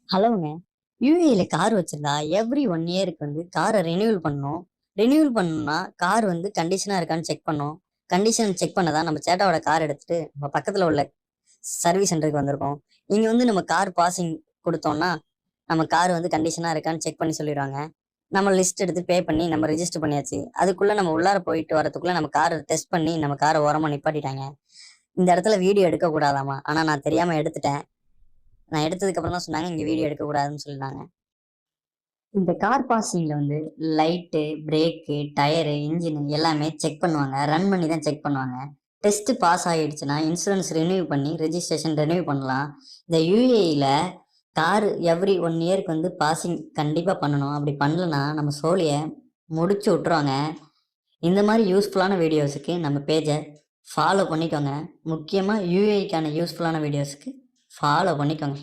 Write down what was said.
ஹலோங்க. யுஏஇல car வச்சிருந்தா every 1 இயருக்கு கார ரினியூவல் பண்ணணும். ரினியூவல் பண்ணணும்னா கார் கண்டிஷனா இருக்கான்னு செக் பண்ணணும். கண்டிஷன் செக் பண்ண தான் நம்ம சேட்டாவோட கார் எடுத்துட்டு நம்ம பக்கத்துல உள்ள சர்வீஸ் சென்டருக்கு வந்திருக்கோம். இங்க நம்ம கார் பாசிங் குடுத்தோம்னா, நம்ம கார் கண்டிஷனா இருக்கான்னு செக் பண்ணி சொல்லிருவாங்க. நம்ம லிஸ்ட் எடுத்து பே பண்ணி நம்ம ரெஜிஸ்டர் பண்ணியாச்சு. அதுக்குள்ள நம்ம உள்ளார போயிட்டு வரதுக்குள்ள நம்ம கார டெஸ்ட் பண்ணி நம்ம கார ஓரமா நிப்பாட்டிட்டாங்க. இந்த இடத்துல வீடியோ எடுக்க கூடாதாமா. ஆனா நான் தெரியாம எடுத்துட்டேன். நான் எடுத்ததுக்கு அப்புறம் தான் சொன்னாங்க, இங்க வீடியோ எடுக்கக்கூடாதுன்னு சொல்லிட்டாங்க. இந்த கார் பார்க்கிங்ல லைட்டு, பிரேக்கு, டயரு, இன்ஜின் எல்லாமே செக் பண்ணுவாங்க. ரன் பண்ணி தான் செக் பண்ணுவாங்க. டெஸ்ட் பாஸ் ஆயிடுச்சுன்னா, இன்சூரன்ஸ் ரினியூ பண்ணி ரெஜிஸ்ட்ரேஷன் ரினியூ பண்ணலாம். இந்த யுஏஇல கார் எவ்ரி 1 இயருக்கு பாசிங் கண்டிப்பா பண்ணணும். அப்படி பண்ணலன்னா நம்ம சோலிய முடிச்சு விட்டுருவாங்க. இந்த மாதிரி யூஸ்ஃபுல்லான வீடியோஸுக்கு நம்ம பேஜ ஃபாலோ பண்ணிக்கோங்க. முக்கியமா யுஏஇக்கான யூஸ்ஃபுல்லான வீடியோஸ்க்கு ஃபாலோ பண்ணிக்கோங்க.